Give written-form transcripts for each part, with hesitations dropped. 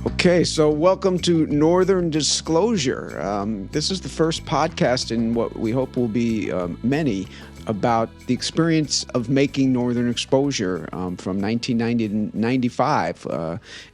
Okay, so welcome to Northern Disclosure. This is the first podcast in what we hope will be many about the experience of making Northern Exposure from 1990 to 95.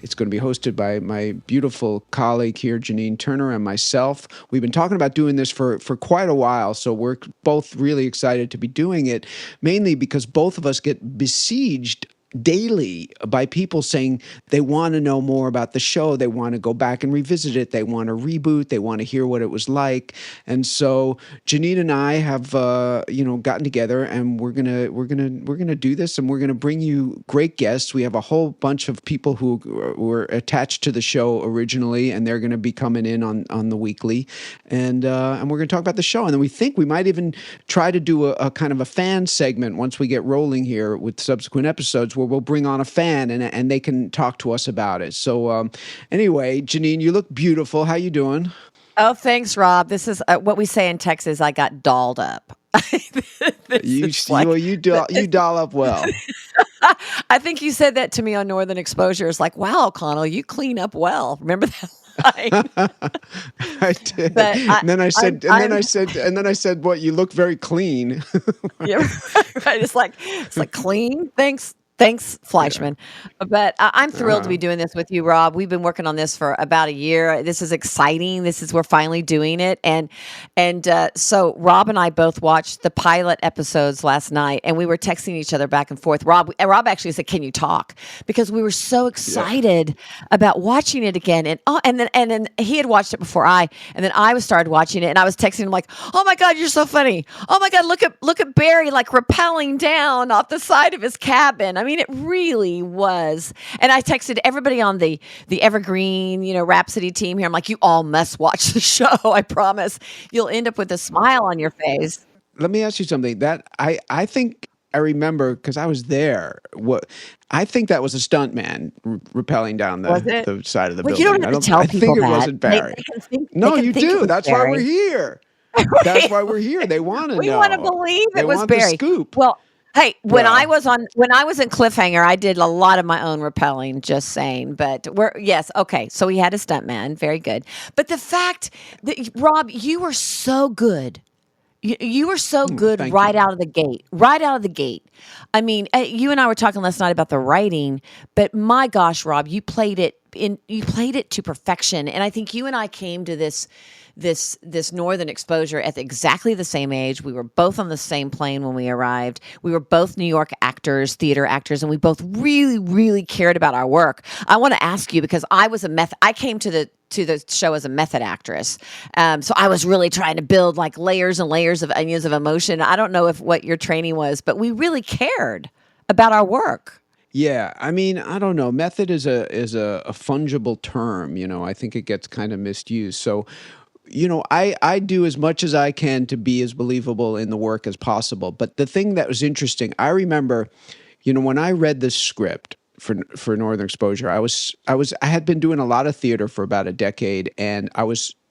It's going to be hosted by my beautiful colleague here, Janine Turner, and myself. We've been talking about doing this for quite a while, so we're both really excited to be doing it, mainly because both of us get besieged daily by people saying they want to know more about the show. They want to go back and revisit it. They want to reboot. They want to hear what it was like. And so Janine and I have, gotten together, and we're gonna do this, and we're gonna bring you great guests. We have a whole bunch of people who were attached to the show originally, and they're going to be coming in on the weekly, and we're going to talk about the show. And then we think we might even try to do a kind of a fan segment once we get rolling here with subsequent episodes, where we'll bring on a fan and they can talk to us about it. So anyway, Janine, you look beautiful. How you doing? Oh, thanks, Rob. This is what we say in Texas. I got dolled up. You doll up well. I think you said that to me on Northern Exposure. It's like, wow, Connell, you clean up well. Remember that line? I did. And then I said, "What? You look very clean." Yeah, right. It's like clean. Thanks, Fleischman. Yeah. But I'm thrilled to be doing this with you, Rob. We've been working on this for about a year. This is exciting. We're finally doing it. And so Rob and I both watched the pilot episodes last night, and we were texting each other back and forth. Rob actually said, "Can you talk?" Because we were so excited about watching it again. And then he had watched it before and then I started watching it, and I was texting him like, "Oh my God, you're so funny. Oh my God, look at Barry like rappelling down off the side of his cabin." I mean, it really was. And I texted everybody on the Evergreen, Rhapsody team here. I'm like, you all must watch the show. I promise you'll end up with a smile on your face. Let me ask you something. That I think I remember, because I was there. I think that was a stunt man rappelling down the side of the building. You don't have to tell people that. I think it wasn't Barry. No, you do. That's Barry. Why we're here. That's why we're here. They want to know. We want to believe it was Barry. The scoop. Well, hey, when I was in Cliffhanger, I did a lot of my own rappelling, just saying. But okay. So we had a stuntman, very good. But the fact that, Rob, you were so good. You were so good right out of the gate. Right out of the gate. I mean, you and I were talking last night about the writing, but my gosh, Rob, you played it to perfection. And I think you and I came to this Northern Exposure at exactly the same age. We were both on the same plane when we arrived. We were both New York actors, theater actors, and we both really, really cared about our work. I want to ask you, because I came to the show as a method actress. So I was really trying to build like layers and layers of onions of emotion. I don't know what your training was, but we really cared about our work. Yeah, I mean, I don't know. Method is a fungible term. I think it gets kind of misused. So, I do as much as I can to be as believable in the work as possible. But the thing that was interesting, I remember, when I read the script for Northern Exposure, I had been doing a lot of theater for about a decade, and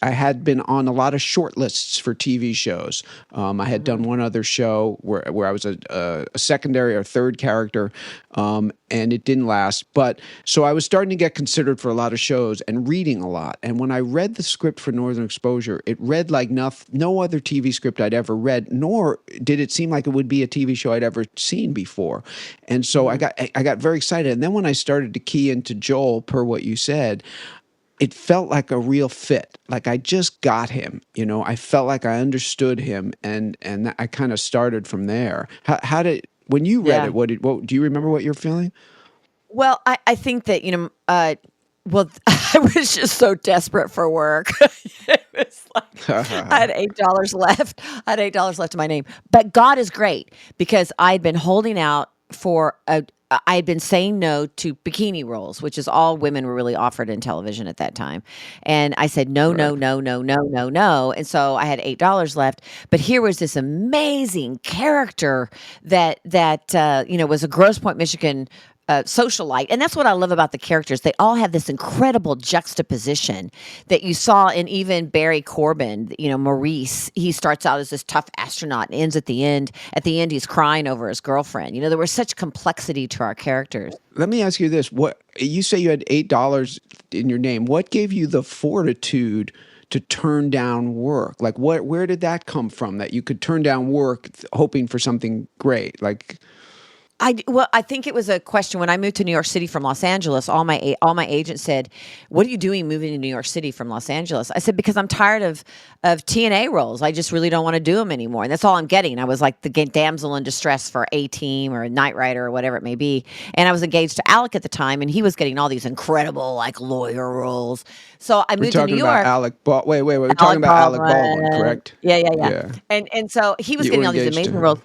I had been on a lot of short lists for TV shows. I had done one other show where I was a secondary or third character, and it didn't last. But so I was starting to get considered for a lot of shows and reading a lot. And when I read the script for Northern Exposure, it read like no other TV script I'd ever read, nor did it seem like it would be a TV show I'd ever seen before. And so I got very excited. And then when I started to key into Joel, per what you said, it felt like a real fit. Like I just got him, I felt like I understood him, and I kind of started from there. When you read it, what do you remember what you're feeling? Well, I think that, I was just so desperate for work. It was like I had $8 left. I had $8 left in my name. But God is great, because I had been holding out for I had been saying no to bikini roles, which is all women were really offered in television at that time. And I said, no. And so I had $8 left. But here was this amazing character that was a Grosse Pointe, Michigan socialite, and that's what I love about the characters. They all have this incredible juxtaposition that you saw in even Barry Corbin. Maurice. He starts out as this tough astronaut and ends at the end. At the end, he's crying over his girlfriend. There was such complexity to our characters. Let me ask you this: what you say you had $8 in your name? What gave you the fortitude to turn down work? Like, where did that come from? That you could turn down work hoping for something great? Like. I think it was a question when I moved to New York City from Los Angeles. All my agents said, "What are you doing moving to New York City from Los Angeles?" I said, "Because I'm tired of TNA roles. I just really don't want to do them anymore." And that's all I'm getting. I was like the damsel in distress for A-Team or Knight Rider or whatever it may be. And I was engaged to Alec at the time, and he was getting all these incredible like lawyer roles. So I moved to New York. Wait. We're talking about Alec Baldwin, correct? Yeah. And so he was getting all these amazing roles.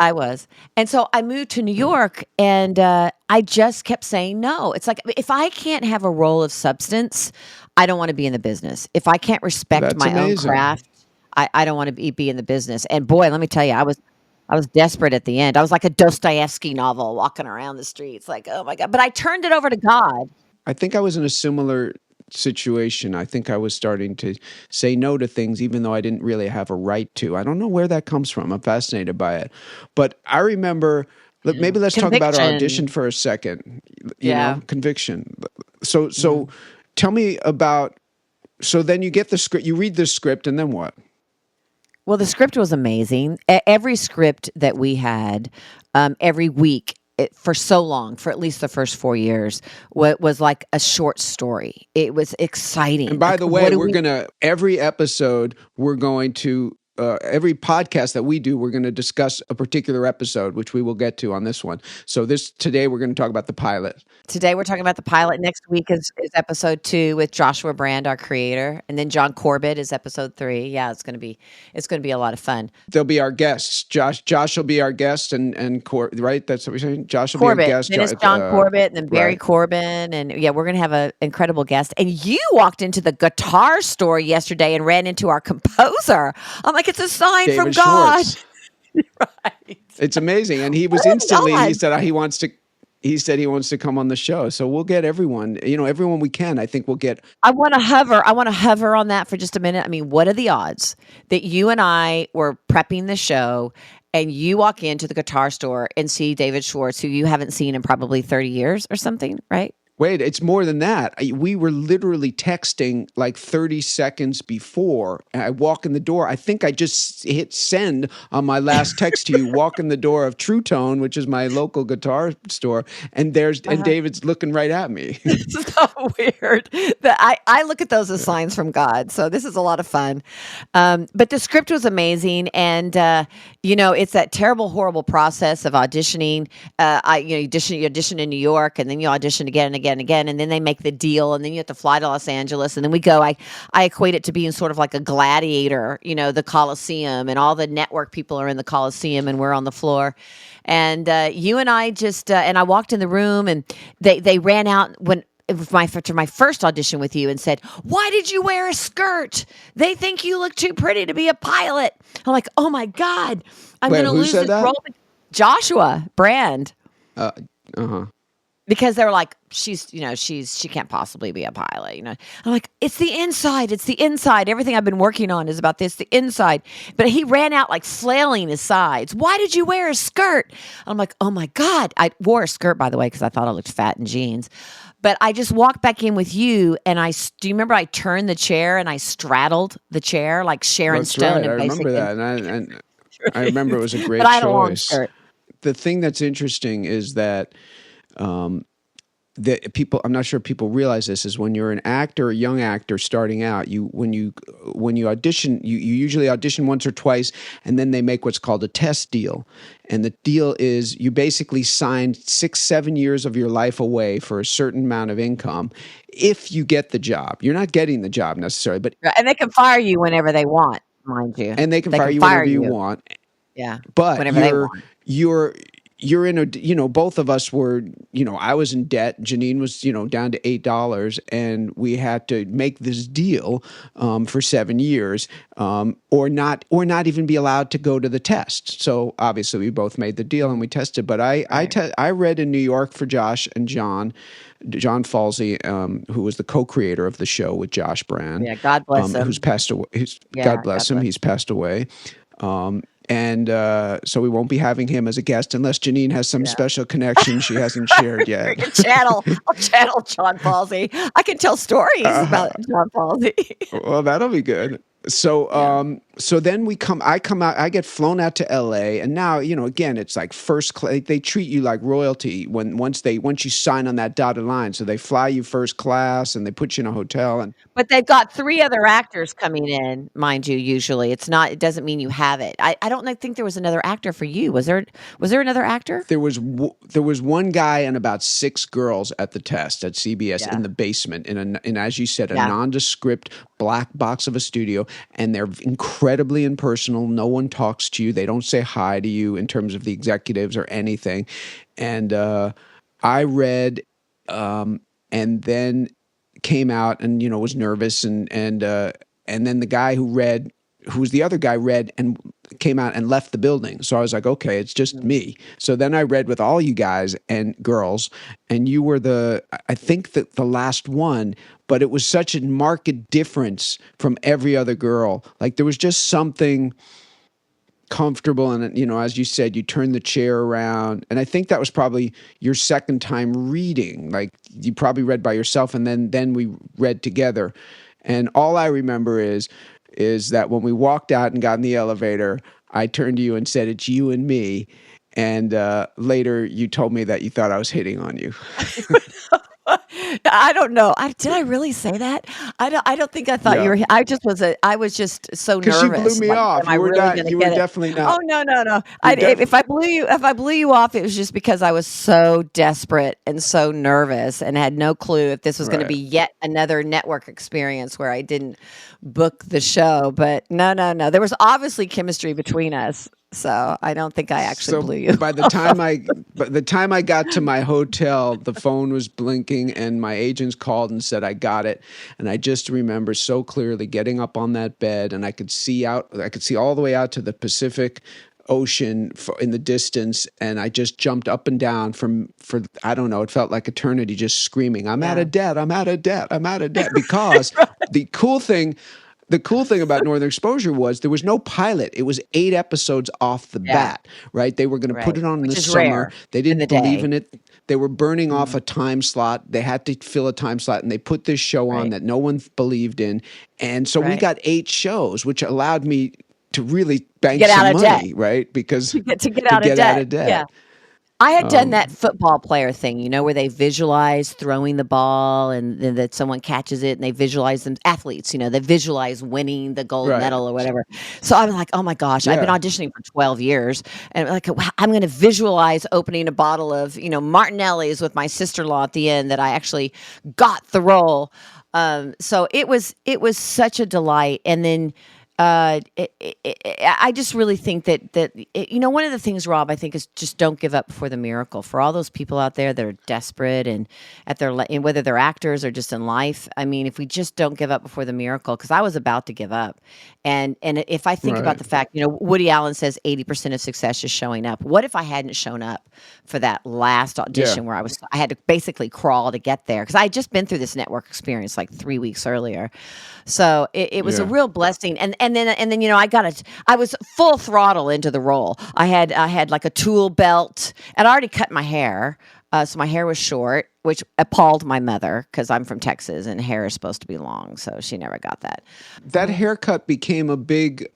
I was. And so I moved to New York, and I just kept saying no. It's like, if I can't have a role of substance, I don't want to be in the business. If I can't respect my own craft, I don't want to be in the business. And boy, let me tell you, I was desperate at the end. I was like a Dostoevsky novel walking around the streets like, oh my God. But I turned it over to God. I think I was in a similar situation. I think I was starting to say no to things even though I didn't really have a right to. I don't know where that comes from. I'm fascinated by it. But I remember, maybe let's talk about our audition for a second. You know, conviction. So tell me about, so then you get the script, you read the script, and then what? Well, the script was amazing. Every script that we had, every week, for so long, for at least the first 4 years, was like a short story. It was exciting. And by the way, every episode, we're going to, every podcast that we do, we're going to discuss a particular episode, which we will get to on this one. So today we're going to talk about the pilot. Today we're talking about the pilot. Next week is episode 2 with Joshua Brand, our creator, and then John Corbett is episode 3. Yeah, it's going to be a lot of fun. They'll be our guests. Josh will be our guest, and right? That's what we're saying. Josh will be our guest. Then it's John Corbett, and then Barry Corbin, and we're going to have an incredible guest. And you walked into the guitar store yesterday and ran into our composer. I'm like, it's a sign David from God. Right. It's amazing, and he was instantly. He said he wants to. He said he wants to come on the show. So we'll get everyone, everyone we can. I think we'll get. I want to hover on that for just a minute. I mean, what are the odds that you and I were prepping the show and you walk into the guitar store and see David Schwartz, who you haven't seen in probably 30 years or something, right? Wait, it's more than that. We were literally texting like 30 seconds before. And I walk in the door. I think I just hit send on my last text to you. Walk in the door of True Tone, which is my local guitar store, and and David's looking right at me. It's so weird that I look at those as signs from God. So this is a lot of fun. But the script was amazing, and it's that terrible, horrible process of auditioning. You audition in New York, and then you audition again and again and again, and then they make the deal, and then you have to fly to Los Angeles, and then we go. I equate it to being sort of like a gladiator, the Coliseum, and all the network people are in the Coliseum, and we're on the floor. And you and I just and I walked in the room, and they ran out after my first audition with you and said, "Why did you wear a skirt? They think you look too pretty to be a pilot." I'm like, "Oh my God, I'm going to lose this role." Joshua Brand. Because they were like, she can't possibly be a pilot, I'm like, it's the inside. Everything I've been working on is about this, the inside. But he ran out like flailing his sides. "Why did you wear a skirt?" I'm like, oh my God. I wore a skirt, by the way, because I thought I looked fat in jeans. But I just walked back in with you, and do you remember I turned the chair and I straddled the chair like Sharon Stone? Right. I remember that, and I remember it was a great but I had choice. A long skirt. The thing that's interesting is that that people, I'm not sure people realize this, is when you're an actor, a young actor starting out, when you audition, you usually audition once or twice, and then they make what's called a test deal. And the deal is you basically signed 6-7 years of your life away for a certain amount of income if you get the job. You're not getting the job necessarily, but and they can fire you whenever they want, mind you. And they can fire you whenever you want. Yeah. But whenever they want. you're in a, both of us were, I was in debt. Janine was, down to $8, and we had to make this deal for 7 years, or not even be allowed to go to the test. So obviously we both made the deal and we tested. But I read in New York for Josh and John Falsey, who was the co-creator of the show with Josh Brand, Yeah, God bless him. who's passed away. Yeah, God bless him. He's passed away. And so we won't be having him as a guest unless Janine has some special connection she hasn't shared yet. I'll channel John Falsey. I can tell stories about John Falsey. Well, that'll be good. So, so then I come out, I get flown out to LA, and now, again, it's like first class. They treat you like royalty once you sign on that dotted line. So they fly you first class and they put you in a hotel. But they've got 3 other actors coming in, mind you. Usually, it doesn't mean you have it. I don't think there was another actor for you. Was there another actor? There was one guy and about 6 girls at the test at CBS in the basement in as you said, a nondescript black box of a studio, and they're incredibly impersonal. No one talks to you. They don't say hi to you in terms of the executives or anything. And I read, and then came out and was nervous, and then the guy who was the other guy, read and came out and left the building. So I was like, okay, it's just me. So then I read with all you guys and girls, and you were I think the last one, but it was such a marked difference from every other girl. Like there was just something comfortable, and as you said, you turned the chair around, and I think that was probably your second time reading. Like you probably read by yourself, and then we read together. And all I remember is that when we walked out and got in the elevator, I turned to you and said, "It's you and me." And later you told me that you thought I was hitting on you. I don't know. Did I really say that? I don't think I thought you were. I was just so nervous. Because you blew me off. Am I really going to get it? Definitely not. Oh no. If I blew you off, it was just because I was so desperate and so nervous and had no clue if this was going to be yet another network experience where I didn't book the show. But no. There was obviously chemistry between us. So I don't think I actually blew you. By the time I got to my hotel, the phone was blinking and my agents called and said I got it. And I just remember so clearly getting up on that bed, and I could see all the way out to the Pacific Ocean in the distance, and I just jumped up and down for I don't know, it felt like eternity, just screaming, I'm out of debt, I'm out of debt, I'm out of debt. Because the cool thing about Northern Exposure was there was no pilot. It was 8 episodes off the bat, right? They were going to put it on in the summer. Rare they didn't believe in it. They were burning off a time slot. They had to fill a time slot, and they put this show on that no one believed in. And so we got 8 shows, which allowed me to really bank some money, right? Because to get out of debt. Yeah. I had done that football player thing, where they visualize throwing the ball and then that someone catches it, and they visualize them athletes, they visualize winning the gold medal or whatever. So I was like, oh my gosh, I've been auditioning for 12 years, and like, wow, I'm going to visualize opening a bottle of, Martinelli's with my sister-in-law at the end that I actually got the role. So it was such a delight. And then I just really think that one of the things, Rob, I think is just don't give up before the miracle. For all those people out there that are desperate and and whether they're actors or just in life, I mean, if we just don't give up before the miracle, because I was about to give up, and if I think about the fact, Woody Allen says 80% of success is showing up. What if I hadn't shown up for that last audition where I had to basically crawl to get there, because I had just been through this network experience like 3 weeks earlier. So it was a real blessing. And then I was full throttle into the role. I had like a tool belt, and I already cut my hair. So my hair was short, which appalled my mother because I'm from Texas and hair is supposed to be long. So she never got that. That haircut became a big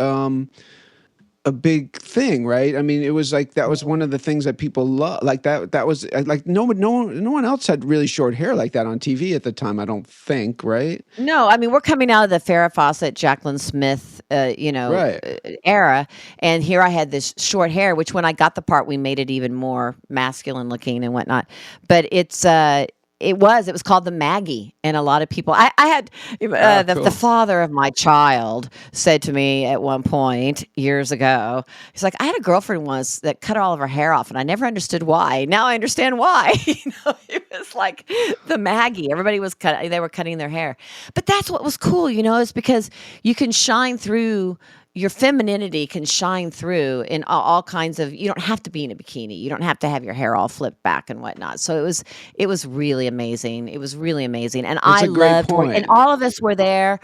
thing, right? I mean, it was like that was one of the things that people love. Like that was like no one else had really short hair like that on TV at the time, I don't think, right? No, I mean, we're coming out of the Farrah Fawcett, Jacqueline Smith, era, and here I had this short hair, which when I got the part, we made it even more masculine looking and whatnot. But it's It was called the Maggie, and a lot of people. I had Oh, the cool. father of my child said to me at one point years ago. He's like, I had a girlfriend once that cut all of her hair off, and I never understood why. Now I understand why. It was like the Maggie. Everybody was cut. They were cutting their hair, but that's what was cool. Is because you can shine through your femininity can shine through in all kinds of you don't have to be in a bikini, you don't have to have your hair all flipped back and whatnot. So it was really amazing. It was really amazing, and It's I a great loved work, and point. all of us were there,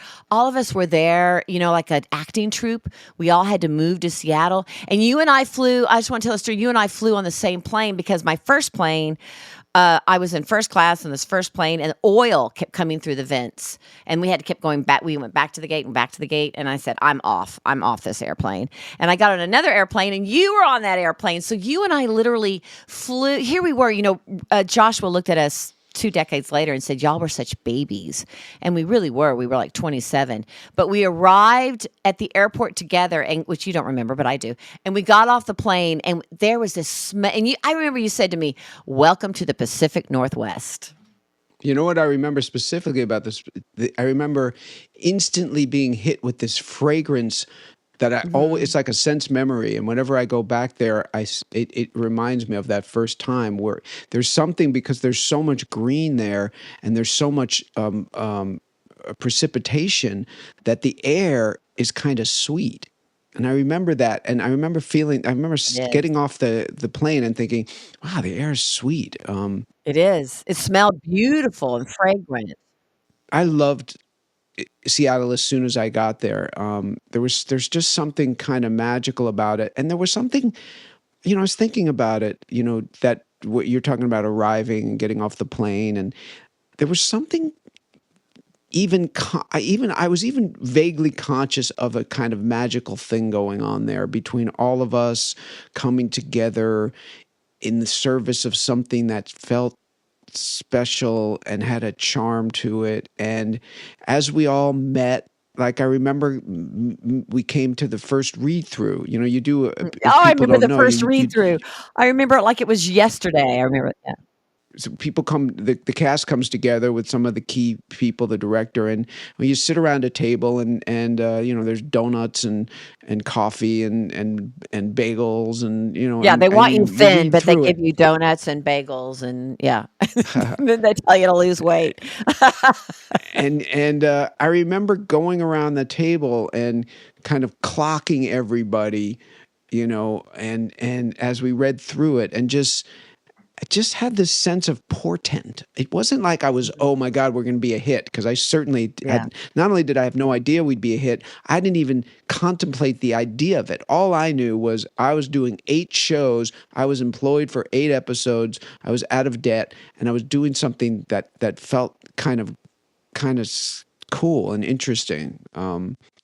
like an acting troupe. We all had to move to Seattle, and you and I flew. I just want to tell a story. You and I flew on the same plane because my first plane, I was in first class in this first plane, and oil kept coming through the vents, and we had to keep going back. We went back to the gate and back to the gate, and I said, "I'm off. I'm off this airplane." And I got on another airplane, and you were on that airplane. So you and I literally flew. Here we were. Joshua looked at us 2 decades later and said, "Y'all were such babies," and we really were. We were like 27, but we arrived at the airport together, and which you don't remember, but I do. And we got off the plane, and there was this smell. And I remember you said to me, "Welcome to the Pacific Northwest." You know what I remember specifically about this? I remember instantly being hit with this fragrance that I always, it's Hmm. like a sense memory. And whenever I go back there, it reminds me of that first time where there's something because there's so much green there and there's so much precipitation that the air is kind of sweet. And I remember that. And I remember It is. getting off the plane and thinking, wow, the air is sweet. It is. It smelled beautiful and fragrant. I loved Seattle as soon as I got there. There's just something kind of magical about it, and there was something. I was thinking about it. That what you're talking about arriving and getting off the plane, and there was something I was even vaguely conscious of a kind of magical thing going on there between all of us coming together in the service of something that felt special and had a charm to it. And as we all met, like I remember we came to the first read through. You do, Oh, if I people remember don't the know, first read through. I remember it like it was yesterday. I remember it. Yeah. so people come, the cast comes together with some of the key people, the director, and you sit around a table and there's donuts and coffee and bagels and Yeah, they and want you you thin, read but they through give it. you donuts and bagels and yeah. Then they tell you to lose weight. And I remember going around the table and kind of clocking everybody, and as we read through it, and just I just had this sense of portent. It wasn't like I was, oh my God, we're going to be a hit, because I certainly Yeah. had. Not only did I have no idea we'd be a hit, I didn't even contemplate the idea of it. All I knew was I was doing 8 shows. I was employed for 8 episodes. I was out of debt, and I was doing something that felt kind of cool and interesting.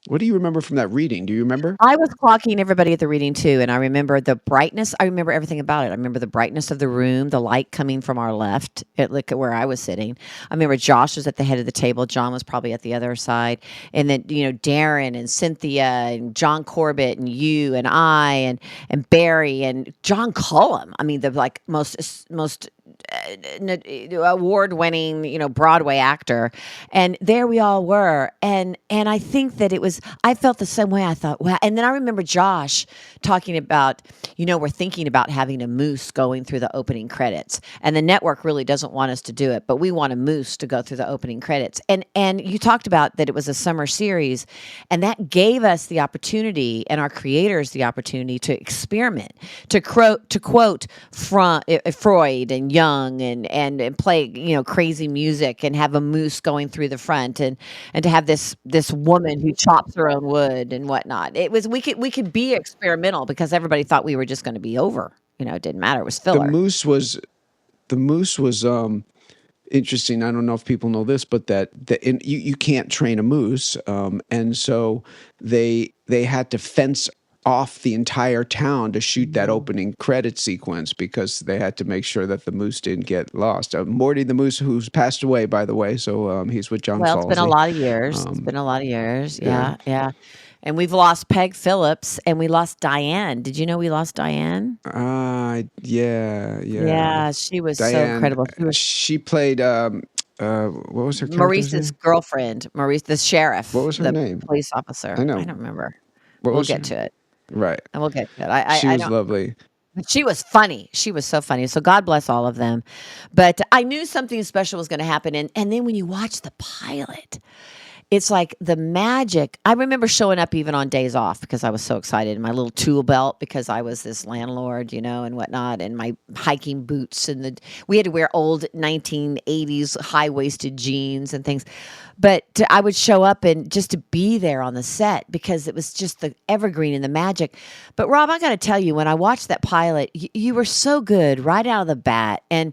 What do you remember from that reading? Do you remember? I was clocking everybody at the reading too, and I remember the brightness. I remember everything about it. I remember the brightness of the room, the light coming from our left, look at where I was sitting. I remember Josh was at the head of the table. John was probably at the other side, and then Darren and Cynthia and John Corbett and you and I and Barry and John Cullum. I mean, the like most award-winning, Broadway actor, and there we all were, and I think that it was. I felt the same way. I thought, wow. And then I remember Josh talking about, we're thinking about having a moose going through the opening credits, and the network really doesn't want us to do it, but we want a moose to go through the opening credits. And you talked about that it was a summer series, and that gave us the opportunity and our creators the opportunity to experiment, to quote Freud and Young and play crazy music and have a moose going through the front and to have this woman who chops her own wood and whatnot. It was we could be experimental because everybody thought we were just going to be over. It didn't matter. It was The filler. moose was the moose was interesting. I don't know if people know this, but you can't train a moose, and so they had to fence off the entire town to shoot that Mhm. opening credit sequence because they had to make sure that the moose didn't get lost. Morty the moose, who's passed away, by the way, so he's with John Well, it's been a Falsey. lot of years. It's Um, been a lot of years. yeah. Yeah, yeah. And we've lost Peg Phillips and we lost Diane. Did you know we lost Diane? Yeah. Yeah, she was so Diane, incredible. She was she played, what was her character's Maurice's name? girlfriend, Maurice, the What sheriff, was her the name? police I officer. I know. don't remember. What We'll was get her? to it. Right. And we'll get to it. She I was don't. lovely. But she was funny. She was so funny. So God bless all of them. But I knew something special was going to happen. And then when you watch the pilot, it's like the magic. I remember showing up even on days off because I was so excited in my little tool belt because I was this landlord, and whatnot, and my hiking boots we had to wear old 1980s high-waisted jeans and things. But I would show up and just to be there on the set because it was just the evergreen and the magic. But Rob, I got to tell you, when I watched that pilot, you were so good right out of the bat, and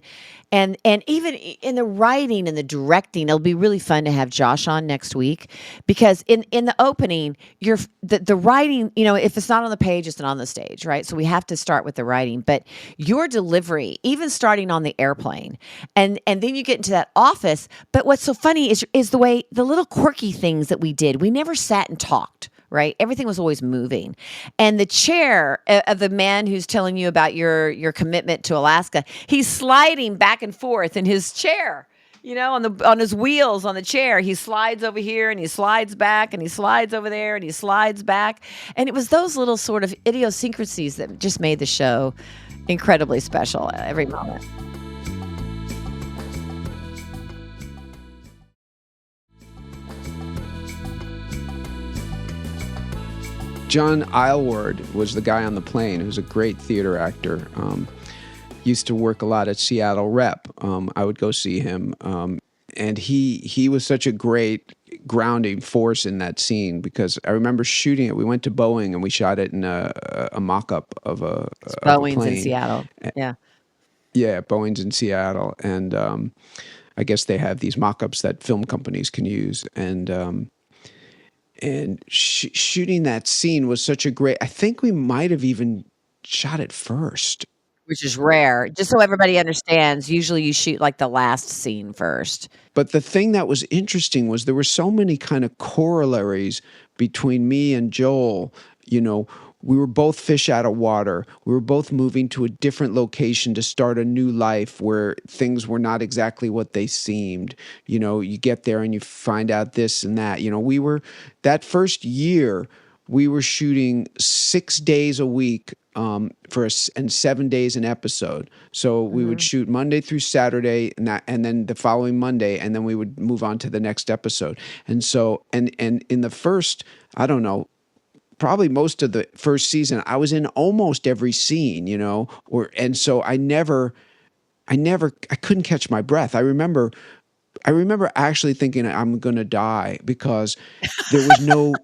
even in the writing and the directing, it'll be really fun to have Josh on next week because in the opening, the writing, if it's not on the page, it's not on the stage, right? So we have to start with the writing, but your delivery, even starting on the airplane, and then you get into that office. But what's so funny is the little quirky things that we did. We never sat and talked. Right, everything was always moving, and the chair of the man who's telling you about your commitment to Alaska, he's sliding back and forth in his chair. On his wheels on the chair, he slides over here and he slides back and he slides over there and he slides back, and it was those little sort of idiosyncrasies that just made the show incredibly special every moment. John Aylward was the guy on the plane who was a great theater actor. Used to work a lot at Seattle Rep. I would go see him. And he was such a great grounding force in that scene because I remember shooting it. We went to Boeing and we shot it in a mock-up of a Boeing's in plane. Seattle. Yeah. Yeah, Boeing's in Seattle. And I guess they have these mock-ups that film companies can use. And shooting that scene was such a great. I think we might have even shot it first, Which is rare. Just so everybody understands, usually you shoot like the last scene first. but the thing that was interesting was there were so many kind of corollaries between me and Joel. We were both fish out of water. We were both moving to a different location to start a new life where things were not exactly what they seemed. You get there and you find out this and that. That first year, we were shooting 6 days a week and 7 days an episode. So we would shoot Monday through Saturday and then the following Monday, and then we would move on to the next episode. And so, and in the first, I don't know, probably most of the first season, I was in almost every scene, and so I couldn't catch my breath. I remember actually thinking I'm going to die because there was no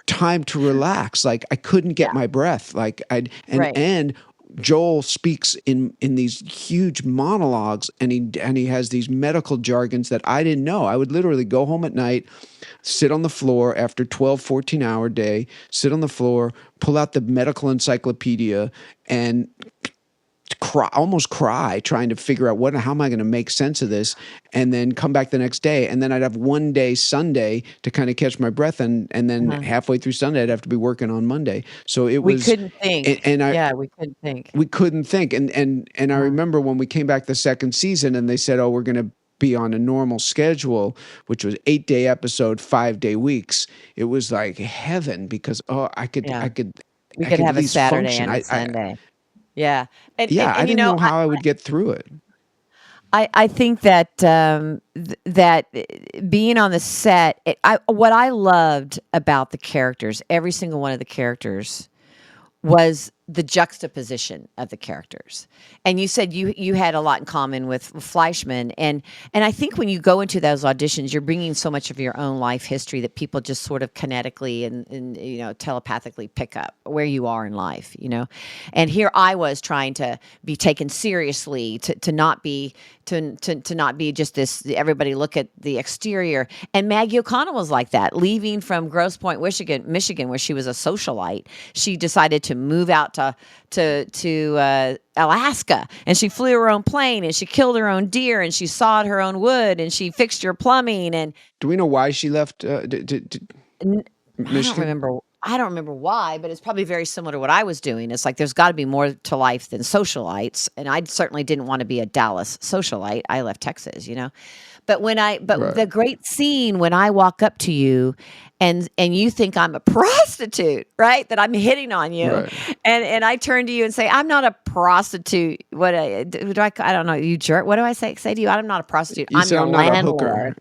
time to relax. Like I couldn't get my breath. Right. And Joel speaks in these huge monologues and he has these medical jargons that I didn't know. I would literally go home at night, sit on the floor after 12, 14-hour day, sit on the floor, pull out the medical encyclopedia and almost cry trying to figure out how am I going to make sense of this, and then come back the next day, and then I'd have one day Sunday to kind of catch my breath, and then halfway through Sunday I'd have to be working on Monday. So we couldn't think. We couldn't think. We couldn't think, and I remember when we came back the second season and they said, "Oh, we're going to be on a normal schedule," which was 8-day episode, 5-day weeks. It was like heaven because I could We could have a Saturday and a Sunday. Yeah. I didn't know how I would get through it. I think that that being on the set, what I loved about the characters, every single one of the characters, was the juxtaposition of the characters. And you said you had a lot in common with Fleischman, and I think when you go into those auditions, you're bringing so much of your own life history that people just sort of kinetically and telepathically pick up where you are in life, And here I was trying to be taken seriously, to not be to not be just this everybody look at the exterior. And Maggie O'Connell was like that, leaving from Grosse Pointe, Michigan, where she was a socialite. She decided to move out to Alaska, and she flew her own plane, and she killed her own deer, and she sawed her own wood, and she fixed her plumbing. And do we know why she left I Michigan? don't remember. I don't remember why, but it's probably very similar to what I was doing. It's like there's got to be more to life than socialites, and I certainly didn't want to be a Dallas socialite. I left Texas, but Right. the great scene when I walk up to you and you think I'm a prostitute, right? That I'm hitting on you. Right. And I turn to you and say, I'm not a prostitute. I don't know, you jerk. What do I say to you? I'm not a prostitute. You I'm say your I'm not a hooker. landlord.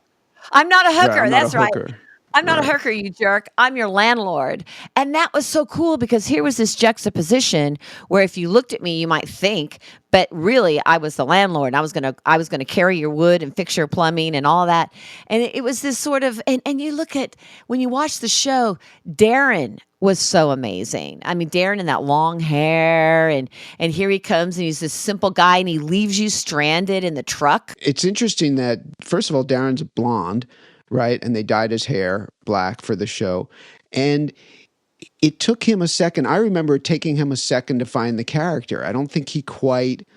I'm not a Right. hooker. I'm not a That's right. hooker. I'm not a Right. hooker, you jerk. I'm your landlord. And that was so cool because here was this juxtaposition where if you looked at me, you might think, but really I was the landlord. And I was gonna carry your wood and fix your plumbing and all that. And it was this sort of and you look at when you watch the show, Darren was so amazing. I mean, Darren in that long hair and here he comes and he's this simple guy and he leaves you stranded in the truck. It's interesting that, first of all, Darren's blonde, right? And they dyed his hair black for the show. And it took him a second. I remember it taking him a second to find the character. I don't think he quite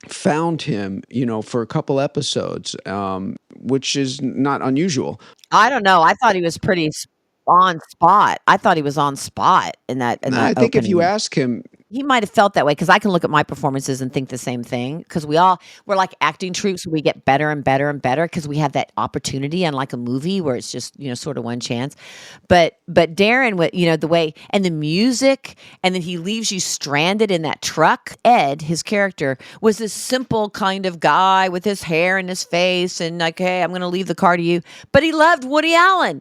found him, for a couple episodes, which is not unusual. I don't know. I thought he was pretty on spot. I thought he was on spot in No, that I think if you opening. ask him, He might have felt that way because I can look at my performances and think the same thing. Because we're like acting troops. We get better and better and better because we have that opportunity, unlike a movie where it's just sort of one chance. But Darren, the way and the music, and then he leaves you stranded in that truck. Ed, his character, was this simple kind of guy with his hair in his face and like, hey, I'm going to leave the car to you. But he loved Woody Allen.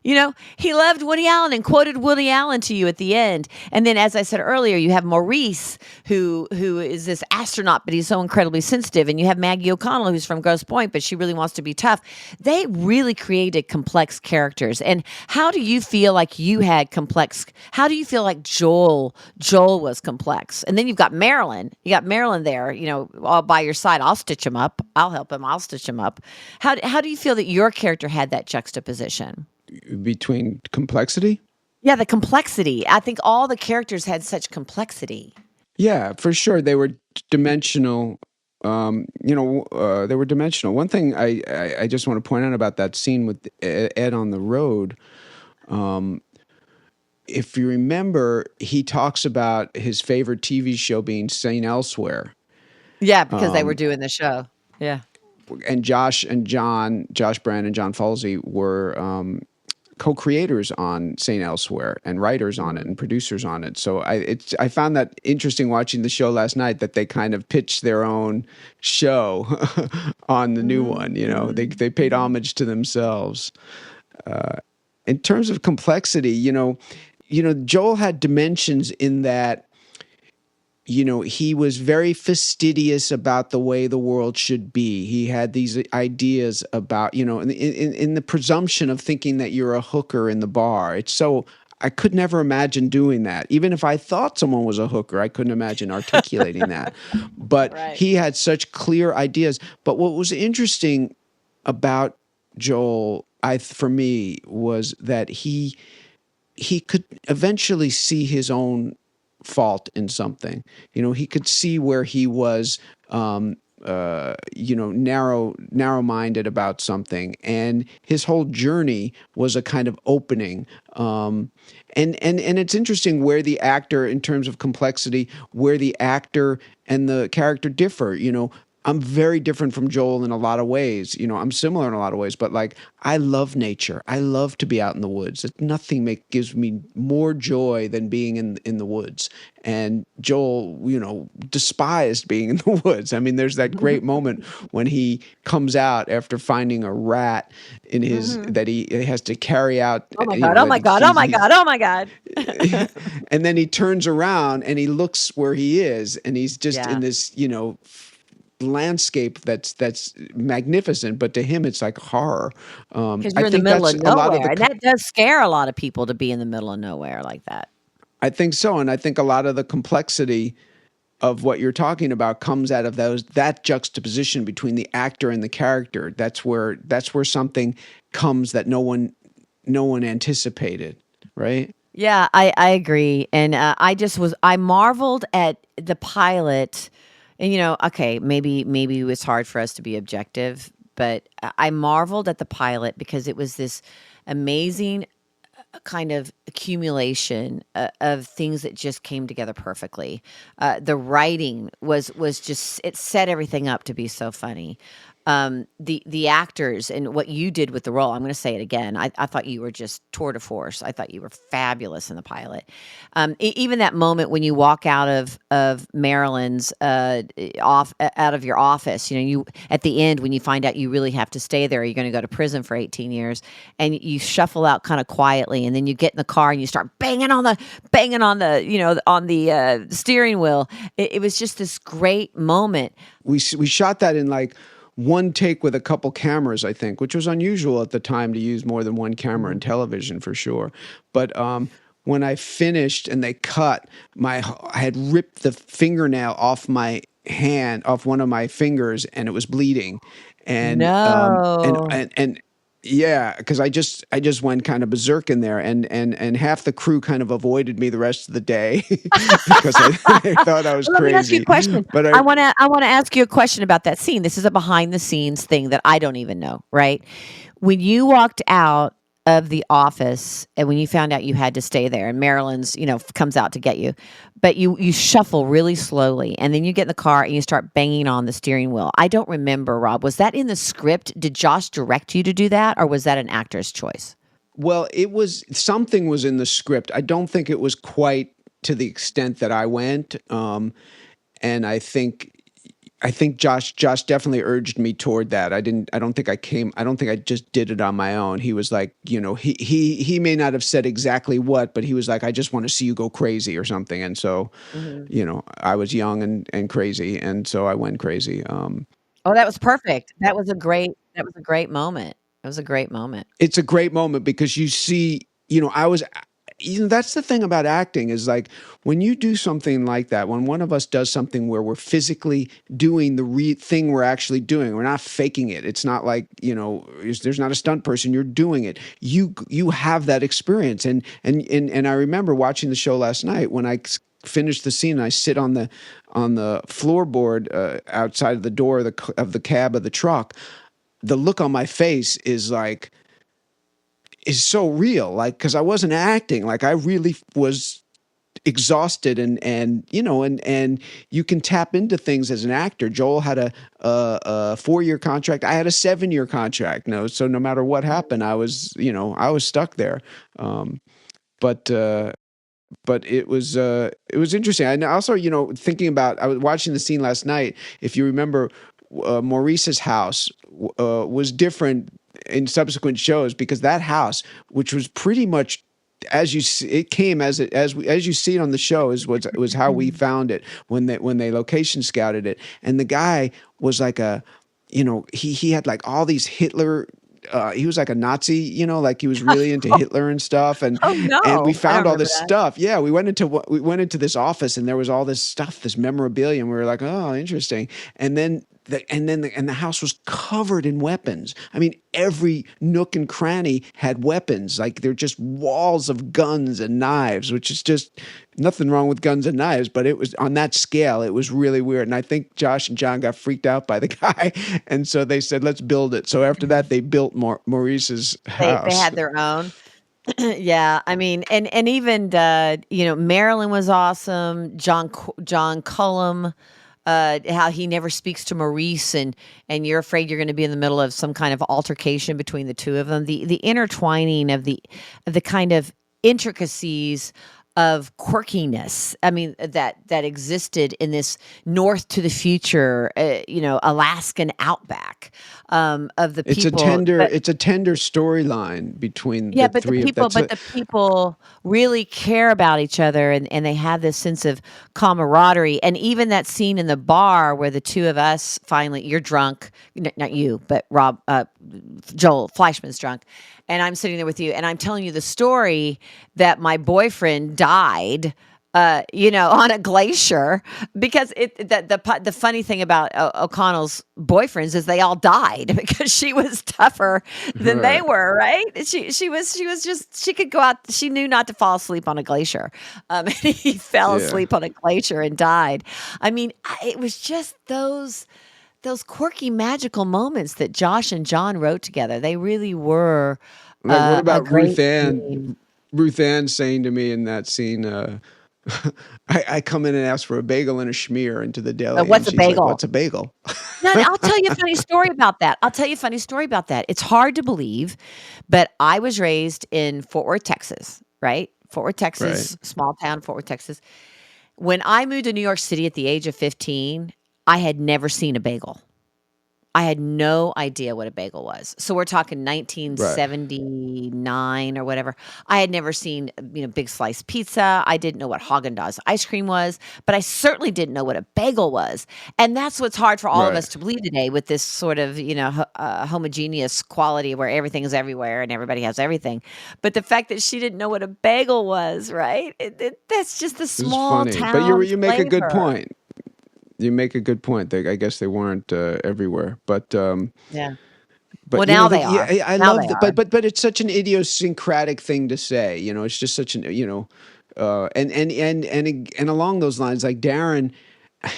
He loved Woody Allen and quoted Woody Allen to you at the end. And then, as I said earlier, you have Maurice, who is this astronaut, but he's so incredibly sensitive. And you have Maggie O'Connell, who's from Grosse Pointe, but she really wants to be tough. They really created complex characters. And how do you feel like you had complex? How do you feel like Joel was complex? And then you've got Marilyn. You got Marilyn there, all by your side. I'll stitch him up. I'll help him. I'll stitch him up. How do you feel that your character had that juxtaposition? between complexity. Yeah, the complexity. I think all the characters had such complexity. Yeah, for sure. They were dimensional. They were dimensional. One thing I just want to point out about that scene with Ed on the road, if you remember, he talks about his favorite TV show being St. Elsewhere. Yeah, because they were doing the show. Yeah. And Josh Brand and John Falsey were co-creators on St. Elsewhere and writers on it and producers on it. So I found that interesting watching the show last night that they kind of pitched their own show on the new one. They paid homage to themselves. In terms of complexity, Joel had dimensions in that. He was very fastidious about the way the world should be. He had these ideas about, in the presumption of thinking that you're a hooker in the bar. I could never imagine doing that. Even if I thought someone was a hooker, I couldn't imagine articulating that. But Right. he had such clear ideas. But what was interesting about Joel, for me, was that he could eventually see his own fault in something. He could see where he was narrow-minded about something, and his whole journey was a kind of opening. And it's interesting where the actor, in terms of complexity, where the actor and the character differ. I'm very different from Joel in a lot of ways. I'm similar in a lot of ways, but like I love nature. I love to be out in the woods. Nothing gives me more joy than being in the woods. And Joel, despised being in the woods. I mean, there's that great moment when he comes out after finding a rat in his that he has to carry out. Oh my God. Oh my God. Oh my God. Oh my God. And then he turns around and he looks where he is, and he's just Yeah. in this, landscape that's magnificent, but to him it's like horror. Because I you're in the think middle that's of a lot of nowhere. And that does scare a lot of people to be in the middle of nowhere like that. I think so, and I think a lot of the complexity of what you're talking about comes out of that juxtaposition between the actor and the character. That's where something comes that no one anticipated, right? Yeah, I agree. And I marveled at the pilot. And, okay, maybe it was hard for us to be objective, but I marveled at the pilot because it was this amazing kind of accumulation of things that just came together perfectly. The writing was just, it set everything up to be so funny. The actors and what you did with the role, I'm going to say it again. I thought you were just tour de force. I thought you were fabulous in the pilot. Even that moment when you walk out of Marilyn's out of your office, you at the end when you find out you really have to stay there, you're going to go to prison for 18 years, and you shuffle out kind of quietly, and then you get in the car and you start banging on the steering wheel. It was just this great moment. We shot that in like one take with a couple cameras, I think, which was unusual at the time to use more than one camera in television for sure. But when I finished and they cut, I had ripped the fingernail off my hand, off one of my fingers, and it was bleeding. And No. yeah, because I just went kind of berserk in there, and half the crew kind of avoided me the rest of the day because I thought I was Well, let me ask you a crazy. question. But I wanna ask you a question about that scene. This is a behind the scenes thing that I don't even know, right? When you walked out of the office and when you found out you had to stay there and Marilyn's, comes out to get you, but you shuffle really slowly and then you get in the car and you start banging on the steering wheel. I don't remember, Rob. Was that in the script? Did Josh direct you to do that, or was that an actor's choice? Well, it was something was in the script. I don't think it was quite to the extent that I went. And I think Josh definitely urged me toward that. I don't think I just did it on my own. He was like, he may not have said exactly what, but he was like, I just want to see you go crazy or something. And so, Mhm. I was young and crazy, and so I went crazy. Oh, that was perfect. That was a great moment. It was a great moment. It's a great moment because you see, that's the thing about acting is like when you do something like that, when one of us does something where we're physically doing the thing we're actually doing, we're not faking it. It's not like, there's not a stunt person, you're doing it. You have that experience. And I remember watching the show last night when I finished the scene and I sit on the floorboard outside of the door of the cab of the truck. The look on my face is so real, like, because I wasn't acting, like I really was exhausted, and you can tap into things as an actor. Joel had a 4-year contract. I had a 7-year contract. No, so no matter what happened, I was stuck there. Um, but it was interesting. And also, thinking about, I was watching the scene last night. If you remember, Maurice's house was different in subsequent shows because that house, which was pretty much as you see, it came as you see it on the show, was how we found it when they location scouted it. And the guy was like he had like all these Hitler. He was like a Nazi, like he was really into Hitler and stuff, Oh, and we no. I don't found all remember this that. stuff. Yeah, we went into this office, and there was all this stuff, this memorabilia, and we were like, oh, interesting. And then the house was covered in weapons. I mean, every nook and cranny had weapons. Like they're just walls of guns and knives, which is just nothing wrong with guns and knives, but it was on that scale. It was really weird. And I think Josh and John got freaked out by the guy, and so they said, "Let's build it." So after that, they built Maurice's They house. had their own. Yeah, I mean, and even, Marilyn was awesome. John Cullum, how he never speaks to Maurice, and you're afraid you're gonna be in the middle of some kind of altercation between the two of them. The intertwining of the kind of intricacies of quirkiness. I mean, that existed in this north to the future, Alaskan outback, of the It's a people. tender But it's a tender storyline between yeah, the but the three of people that's but the people really care about each other, and they have this sense of camaraderie. And even that scene in the bar where the two of us finally, you're drunk, not you, but Rob, Joel Fleischman's drunk, and I'm sitting there with you, and I'm telling you the story that my boyfriend died, on a glacier, because the funny thing about O'Connell's boyfriends is they all died because she was tougher than they right. were, right? She was just, she could go out. She knew not to fall asleep on a glacier, and he fell Yeah. asleep on a glacier and died. I mean, it was just those quirky, magical moments that Josh and John wrote together. They really were Like, what a about great Ruth Ann? team. Ruth Ann saying to me in that scene, I come in and ask for a bagel and a schmear into the deli, and What's a she's like, bagel? "What's a bagel?" No, I'll tell you a funny story about that. It's hard to believe, but I was raised in Fort Worth, Texas, right? Fort Worth, Right. Texas, small town, Fort Worth, Texas. When I moved to New York City at the age of 15, I had never seen a bagel. I had no idea what a bagel was. So we're talking Right. 1979 or whatever. I had never seen, big slice pizza. I didn't know what Haagen-Dazs ice cream was, but I certainly didn't know what a bagel was. And that's what's hard for all of Right. us to believe today with this sort of, homogeneous quality where everything is everywhere and everybody has everything. But the fact that she didn't know what a bagel was, right? That's just the This is small funny, but you town you make a good flavor. point. You make a good point. I guess they weren't everywhere, Yeah. Well, but now the, they yeah, are. I Now love they that. are. But it's such an idiosyncratic thing to say. It's just such an and along those lines, like Darren,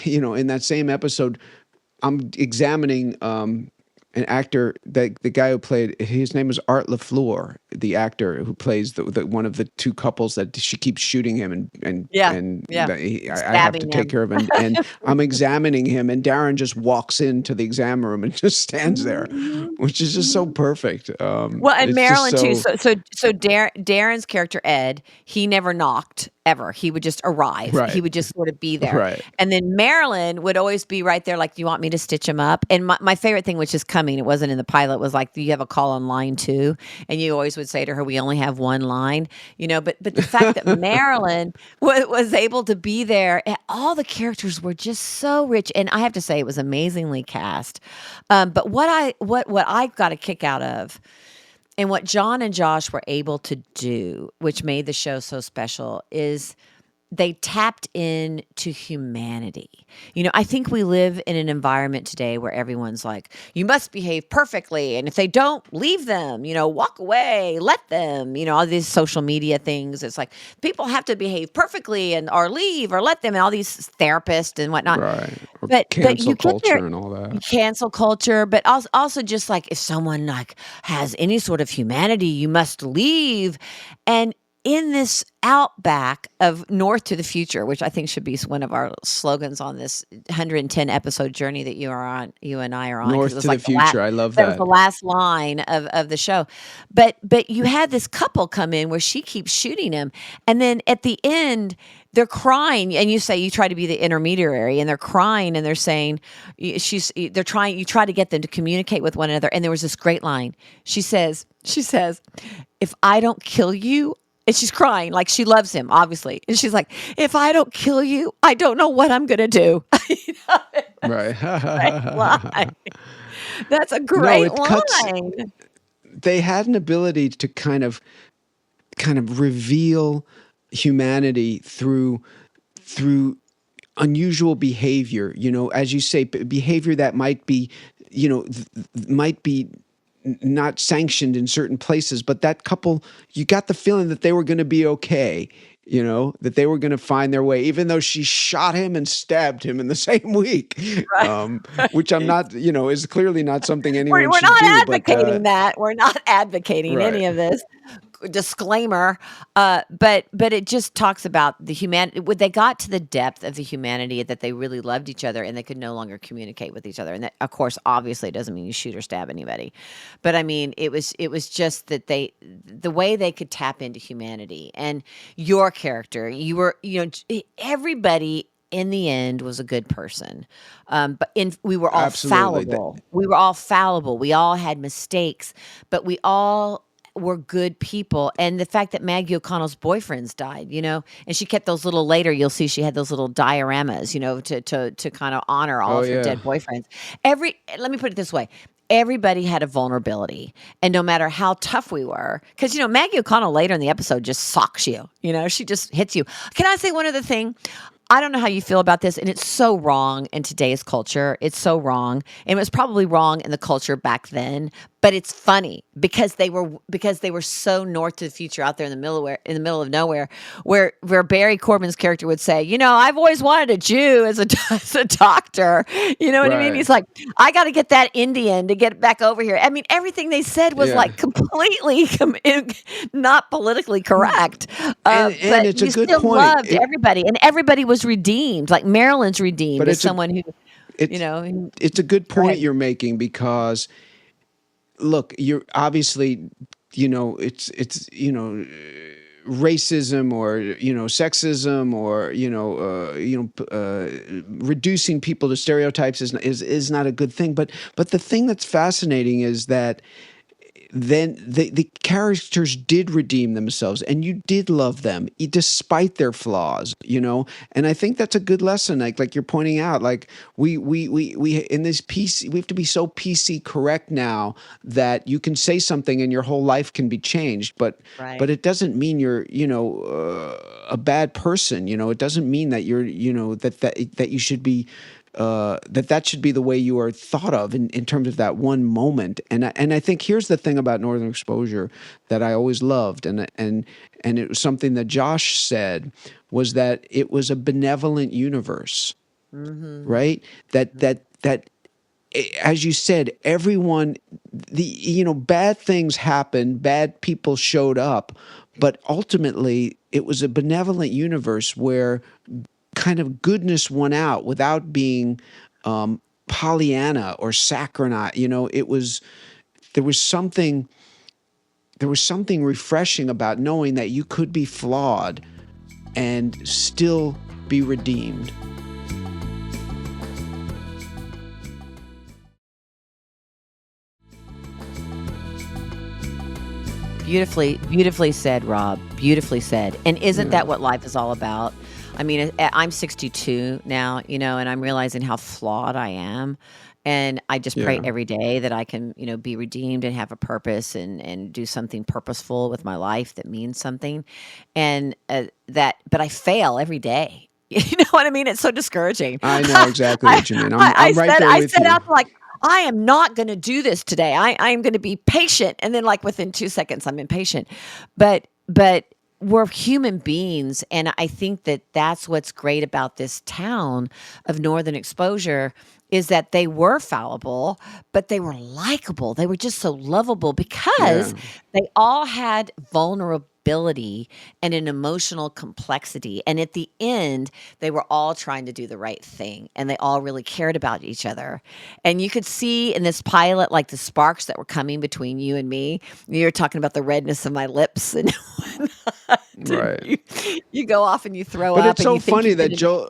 in that same episode, I'm examining an actor that the guy who played his name was Art LaFleur, the actor who plays the one of the two couples that she keeps shooting him Yeah, and yeah. I have to Stabbing take them. care of him, and I'm examining him, and Darren just walks into the exam room and just stands there, Mhm, mhm, which is just so mhm. perfect. Well, and It's just Marilyn too. so So Darren's character Ed, he never knocked ever. He would just arrive. He right, would just sort of be there. right. And then Marilyn would always be right there, like, "Do you want me to stitch him up?" And my favorite thing, which is coming, it wasn't in the pilot, was like, "Do you have a call on line 2?" And you always would say to her, "We only have one line," But the fact that Marilyn was able to be there, and all the characters were just so rich, and I have to say, it was amazingly cast. But what I got a kick out of and what John and Josh were able to do, which made the show so special, is they tapped into humanity. I think we live in an environment today where everyone's like, you must behave perfectly. And if they don't, leave them, walk away, let them, all these social media things. It's like people have to behave perfectly or leave or let them, and all these therapists and whatnot. Right. Or But cancel you get there, culture and all that. cancel culture, but also just like if someone like has any sort of humanity, you must leave. And in this outback of North to the Future, which I think should be one of our slogans on this 110 episode journey that you and I are on, because it North was to the like future. I love that was that. the last line of the show. But you had this couple come in where she keeps shooting him, and then at the end they're crying, and you try to be the intermediary, and they're crying, and they're saying you try to get them to communicate with one another. And there was this great line. She says, "If I don't kill you," and she's crying like she loves him, obviously. And she's like, "If I don't kill you, I don't know what I'm gonna do." Right. Great line. That's a No, great it cuts. line. They had an ability to kind of reveal humanity through unusual behavior, as you say, behavior that might be, might be not sanctioned in certain places, but that couple, you got the feeling that they were going to be okay, that they were going to find their way, even though she shot him and stabbed him in the same week, Right. which I'm not, is clearly not something anyone We're should not do, but advocating that. We're not advocating right. any of this. Disclaimer. But it just talks about the humanity. When they got to the depth of the humanity that they really loved each other and they could no longer communicate with each other. And that, of course, obviously doesn't mean you shoot or stab anybody. But I mean, it was just that the way they could tap into humanity. And your character, you were, everybody in the end was a good person. We were all Absolutely. fallible. We were all fallible. We all had mistakes, but we all were good people. And the fact that Maggie O'Connell's boyfriends died, and she kept those little, later you'll see she had those little dioramas, to kind of honor all Oh of her yeah. dead boyfriends. Let me put it this way. Everybody had a vulnerability. And no matter how tough we were, because, Maggie O'Connell later in the episode just socks you, she just hits you. Can I say one other thing? I don't know how you feel about this, and it's so wrong in today's culture. It's so wrong. And it was probably wrong in the culture back then, but it's funny because they were so north to the future out there in the middle of nowhere, where Barry Corbin's character would say, I've always wanted a Jew as a as a doctor. You know what I mean? Right. He's like, I got to get that Indian to get back over here. I mean, everything they said was Yeah. like completely not politically correct. And But it's a you good still point. loved everybody, and everybody was redeemed. Like Marilyn's redeemed But as someone who, you it's know. it's a good Go point ahead. you're making because look, you're obviously, it's racism or sexism or reducing people to stereotypes is not a good thing. But the thing that's fascinating is that then the characters did redeem themselves and you did love them despite their flaws. And I think that's a good lesson, like you're pointing out, like we in this PC we have to be so PC correct now that you can say something and your whole life can be changed, but Right. it doesn't mean you're a bad person. It doesn't mean that you're that you should be that should be the way you are thought of in terms of that one moment. And I think here's the thing about Northern Exposure that I always loved, and it was something that Josh said, was that it was a benevolent universe, Mhm. right? That as you said, everyone, bad things happened, bad people showed up, but ultimately it was a benevolent universe where kind of goodness won out without being Pollyanna or saccharine. It was there was something refreshing about knowing that you could be flawed and still be redeemed. Beautifully said, Rob. Beautifully said. And isn't Yeah. that what life is all about? I mean, I'm 62 now, and I'm realizing how flawed I am. And I just pray Yeah. every day that I can, be redeemed and have a purpose and do something purposeful with my life that means something. And but I fail every day. You know what I mean? It's so discouraging. I know exactly I, what you mean. I, I I'm right said, there I with set you. out to like, I am not going to do this today. I am going to be patient. And then like within 2 seconds, I'm impatient. But we're human beings. And I think that that's what's great about this town of Northern Exposure is that they were fallible, but they were likable. They were just so lovable because Yeah. they all had vulnerability and an emotional complexity. And at the end, they were all trying to do the right thing and they all really cared about each other. And you could see in this pilot, like the sparks that were coming between you and me. You're talking about the redness of my lips and whatnot. And Right. you go off and you throw But up it's and so you think funny you're that going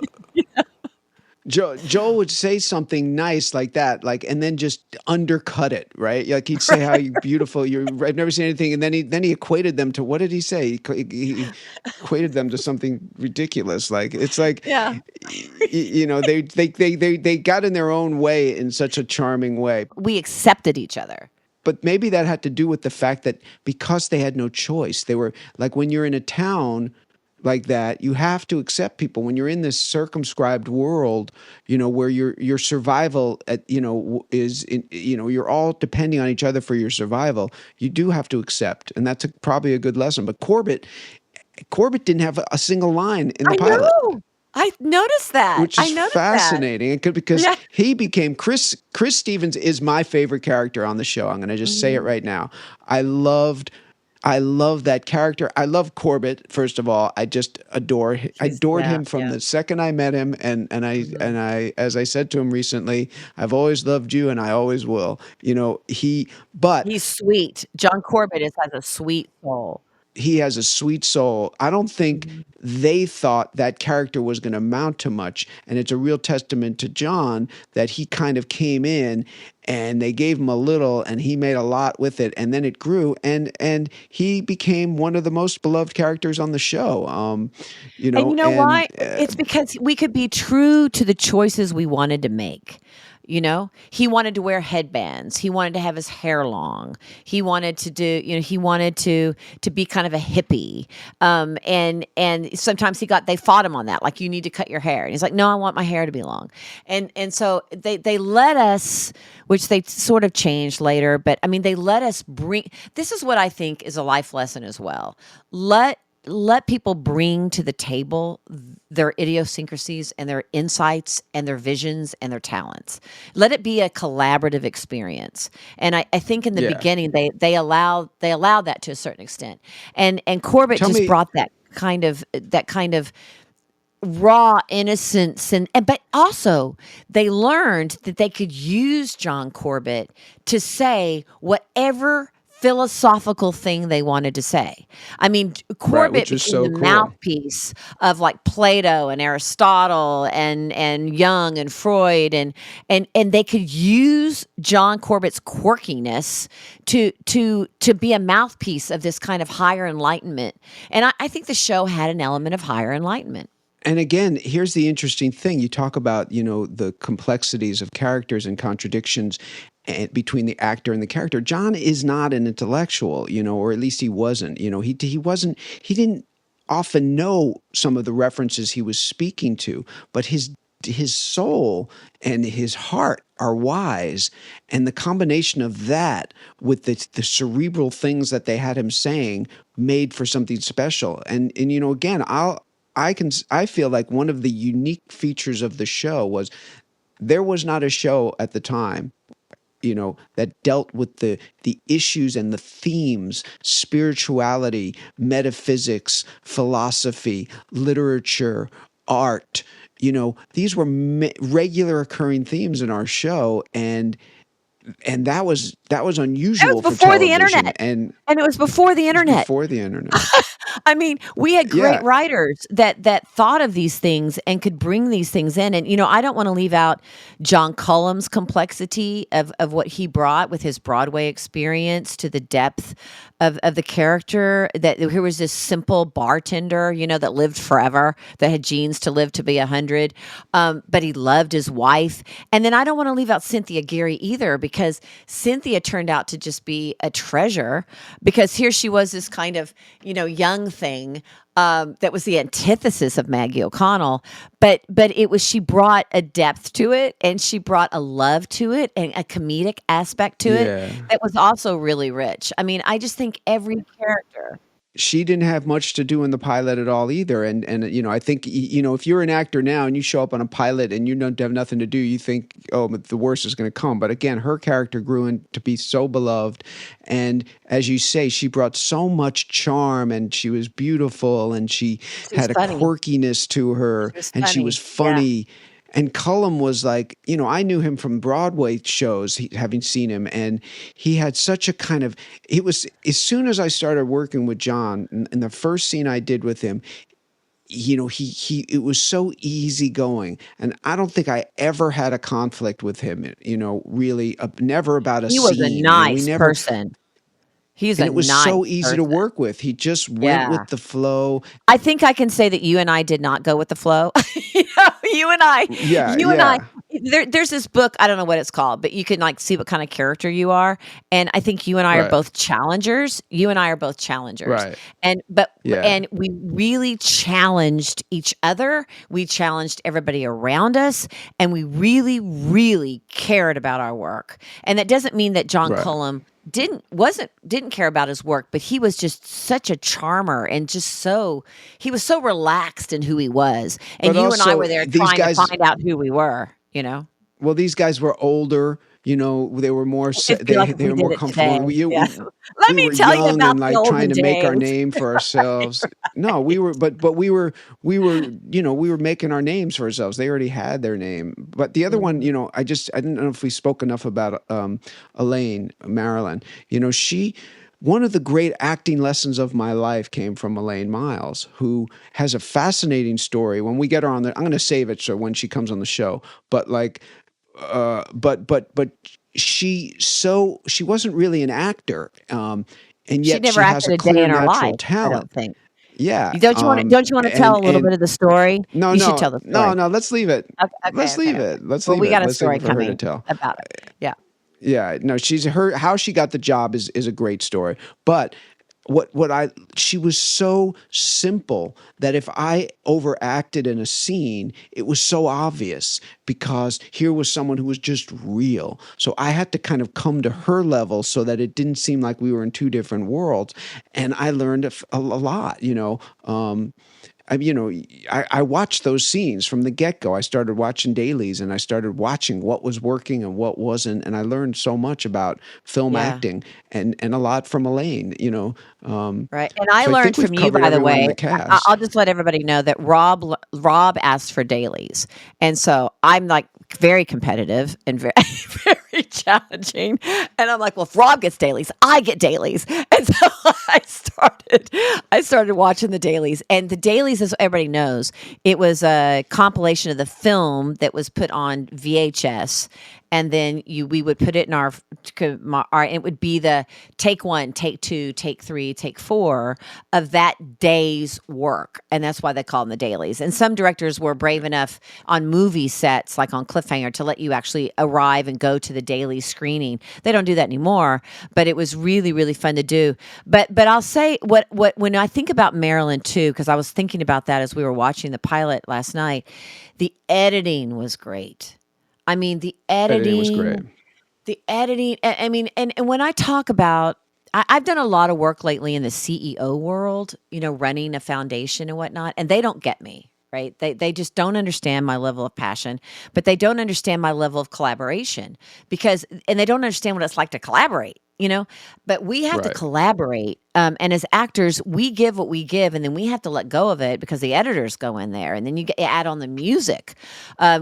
Joel would say something nice like that, like, and then just undercut it, right? Like he'd say how to. you beautiful, I've never seen anything, and then he equated them to, what did he say? He equated them to something ridiculous. Like it's like, Yeah. they got in their own way in such a charming way. We accepted each other. But maybe that had to do with the fact that because they had no choice, they were like, when you're in a town like that, you have to accept people. When you're in this circumscribed world, where your survival you're all depending on each other for your survival. You do have to accept, and that's probably a good lesson. But Corbett didn't have a single line in the I pilot, know. I noticed that. which I is noticed that. fascinating. Because Yeah. he became Chris Stevens is my favorite character on the show. I'm going to just say it Mhm. right now. I love that character. I love Corbett. First of all, I just I adored Yeah, him from yeah. the second I met him, and Mhm. I, as I said to him recently, I've always loved you, and I always will. But He's sweet. John Corbett has a sweet soul. he has a sweet soul. I don't think Mhm. they thought that character was going to amount to much. And it's a real testament to John that he kind of came in and they gave him a little and he made a lot with it. And then it grew and he became one of the most beloved characters on the show. And you know And why? It's because we could be true to the choices we wanted to make. He wanted to wear headbands. He wanted to have his hair long. He wanted to do, he wanted to be kind of a hippie. And sometimes they fought him on that. Like, you need to cut your hair. And he's like, no, I want my hair to be long. And so they let us, which they sort of changed later, but I mean, they let us this is what I think is a life lesson as well. Let people bring to the table their idiosyncrasies and their insights and their visions and their talents. Let it be a collaborative experience. And I think in the Yeah. beginning they allowed that to a certain extent. And Corbett Tell just me, brought that kind of raw innocence, but also they learned that they could use John Corbett to say whatever philosophical thing they wanted to say. I mean, right, Corbett which was became so the cool. mouthpiece of like Plato and Aristotle and Jung and Freud, and they could use John Corbett's quirkiness to be a mouthpiece of this kind of higher enlightenment. And I think the show had an element of higher enlightenment. And again, here's the interesting thing. You talk about, the complexities of characters and contradictions between the actor and the character. John is not an intellectual, or at least he wasn't. He didn't often know some of the references he was speaking to, but his soul and his heart are wise, and the combination of that with the cerebral things that they had him saying made for something special. And again, I feel like one of the unique features of the show was there was not a show at the time, that dealt with the issues and the themes, spirituality, metaphysics, philosophy, literature, art. These were regular occurring themes in our show, and that was That was unusual for before the television, internet. and And it was before the it was internet. before the internet. I mean, we had great Yeah, writers that thought of these things and could bring these things in. And I don't want to leave out John Cullum's complexity of what he brought with his Broadway experience to the depth of the character. That here was this simple bartender, that lived forever, that had genes to live to be 100, but he loved his wife. And then I don't want to leave out Cynthia Gary either, because Cynthia turned out to just be a treasure, because here she was, this kind of young thing that was the antithesis of Maggie O'Connell, but she brought a depth to it, and she brought a love to it, and a comedic aspect to it yeah. that was also really rich. I mean, I just think every character. She didn't have much to do in the pilot at all either. And I think if you're an actor now and you show up on a pilot and you don't have nothing to do, you think, oh, but the worst is going to come. But again, her character grew to be so beloved, and as you say, she brought so much charm, and she was beautiful, and she She was had a funny. quirkiness to her, She was and she was funny. Yeah. funny. And Cullum was like, I knew him from Broadway shows, having seen him, and he had such a kind of, it was, as soon as I started working with John, and the first scene I did with him, it was so easygoing, and I don't think I ever had a conflict with him, really, never about a He was a scene, we nice never, person. He's and a it was nice so easy to person. work with. He just went Yeah. with the flow. I think I can say that you and I did not go with the flow. You and I, Yeah, you and I. yeah, There's this book. I don't know what it's called, but you can like see what kind of character you are. And I think you and I are right, both challengers. You and I are both challengers. right, And but yeah, and we really challenged each other. We challenged everybody around us, and we really, really cared about our work. And that doesn't mean that John right. Cullum didn't care about his work, but he was just such a charmer, and he was so relaxed in who he was. And But you and I also, were there these trying to guys, find out who we were. well, these guys were older. They were more I feel like if they we were did more it today. comfortable. We Yeah. we, Let we me were tell you young about and the like trying olden to make our days. name for ourselves. No, we were, but we were making our names for ourselves. They already had their name. But the other one, Mhm. I didn't know if we spoke enough about Elaine Marilyn. She. One of the great acting lessons of my life came from Elaine Miles, who has a fascinating story. When we get her on I'm going to save it so when she comes on the show. But like, but she wasn't really an actor, and She yet never she has acted a a day clear in her natural life, I talent. don't think. Yeah. Don't you wanna tell a little And bit of the story? no, You should no, tell the no, story. no. Let's leave it. Okay, Let's okay, leave okay. it. Let's Well, leave we it. got a Let's leave story it for her to coming tell. about it. Yeah. Yeah, no, she's her how she got the job is a great story. But what I she was so simple that if I overacted in a scene, it was so obvious because here was someone who was just real. So I had to kind of come to her level so that it didn't seem like we were in two different worlds. And I learned a lot, you know. I watched those scenes from the get go. I started watching dailies and I started watching what was working and what wasn't. And I learned so much about film Yeah. acting and a lot from Elaine, you know. Right, and I So I learned think from we've you, covered by the everyone in way. the I'll cast. just let everybody know that Rob asked for dailies, and so I'm like very competitive and very very challenging, and I'm like, well, if Rob gets dailies, I get dailies, and so I started watching the dailies, and the dailies, as everybody knows, it was a compilation of the film that was put on VHS, and then we would put it in our it would be the take one, take two, take three, take four of that day's work. And that's why they call them the dailies. And some directors were brave enough on movie sets, like on Cliffhanger, to let you actually arrive and go to the daily screening. They don't do that anymore, but it was really, really fun to do. But I'll say what when I think about Marilyn too, because I was thinking about that as we were watching the pilot last night, the editing was great. I mean, Editing was great. the editing, I mean, and when I talk about, I've done a lot of work lately in the CEO world, you know, running a foundation and whatnot, and they don't get me, right? They just don't understand my level of passion, but they don't understand my level of collaboration and they don't understand what it's like to collaborate, you know. But we have to Right. collaborate, and as actors, we give what we give, and then we have to let go of it because the editors go in there, and then add on the music.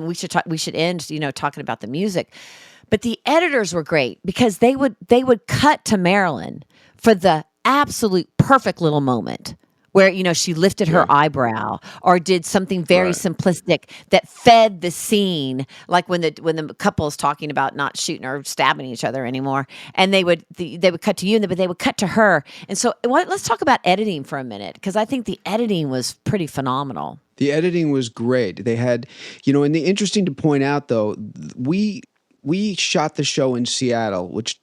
We should end, you know, talking about the music. But the editors were great because they would cut to Marilyn for the absolute perfect little moment where, you know, she lifted Yeah. her eyebrow or did something very Right. simplistic that fed the scene, like when the couple is talking about not shooting or stabbing each other anymore, and they would cut to you, but they would cut to her. And so let's talk about editing for a minute, because I think the editing was pretty phenomenal. The editing was great. They had, you know, and the interesting to point out though, we shot the show in Seattle, which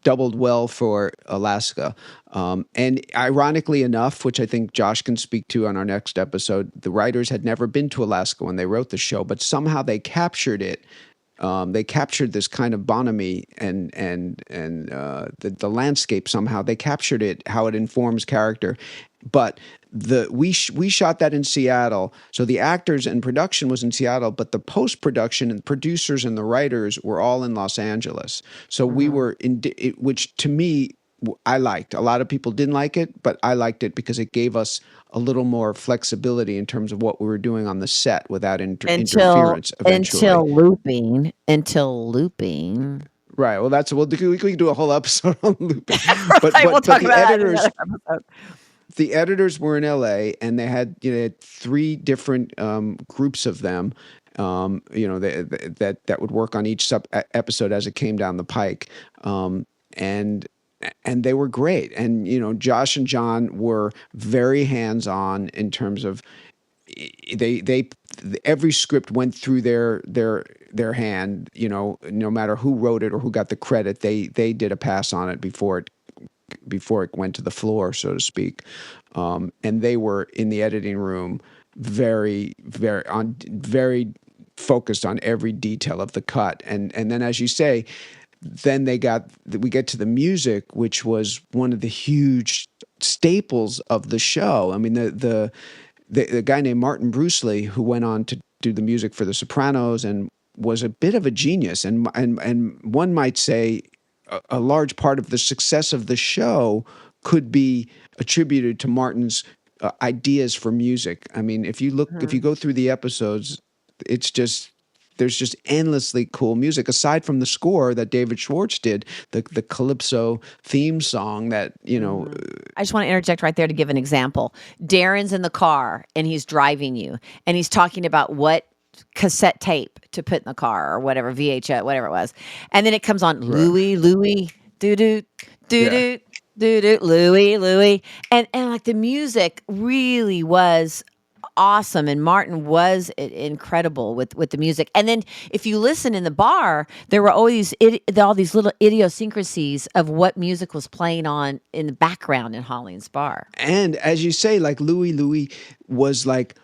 doubled well for Alaska. And ironically enough, which I think Josh can speak to on our next episode, the writers had never been to Alaska when they wrote the show, but somehow they captured it. They captured this kind of bonhomie and the landscape somehow. They captured it, how it informs character. But we shot that in Seattle, so the actors and production was in Seattle, but the post production and producers and the writers were all in Los Angeles. So we Mhm. were which to me I liked. A lot of people didn't like it, but I liked it because it gave us a little more flexibility in terms of what we were doing on the set without Until interference. Eventually, until looping. right? Well, we could do a whole episode on looping, Right, we'll but talk about that in another episode. the editors were in LA and they had, you know, they had three different groups of them, you know, that would work on each episode as it came down the pike, and they were great. And you know, Josh and John were very hands on in terms of they every script went through their hand. You know, no matter who wrote it or who got the credit, they did a pass on it before it went to the floor, so to speak. And they were in the editing room very focused on every detail of the cut. And then, as you say, then we get to the music, which was one of the huge staples of the show. I mean, the guy named Martin Brucely, who went on to do the music for The Sopranos and was a bit of a genius, and one might say a large part of the success of the show could be attributed to Martin's ideas for music. I mean, if you Mhm. go through the episodes, it's just there's just endlessly cool music aside from the score that David Schwartz did, the Calypso theme song that, you know. Mhm. I just wanna interject right there to give an example. Darren's in the car, and he's driving you, and he's talking about what cassette tape to put in the car or whatever, VHS, whatever it was, and then it comes on, Right. Louie, Louie, doo doo, doo Yeah. doo. Doo doo, Louie, Louie, and like the music really was awesome, and Martin was incredible with the music. And then if you listen in the bar, there were always all these little idiosyncrasies of what music was playing on in the background in Holling's bar. And as you say, like Louis was like,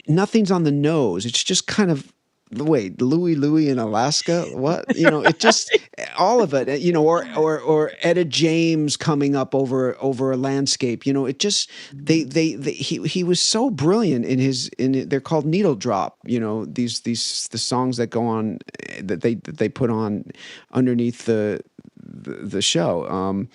nothing's on the nose. It's just kind of, wait, Louis in Alaska, what, it just, all of it, or Etta James coming up over a landscape, it just, he was so brilliant they're called needle drop, the songs that go on, that they put on underneath the show.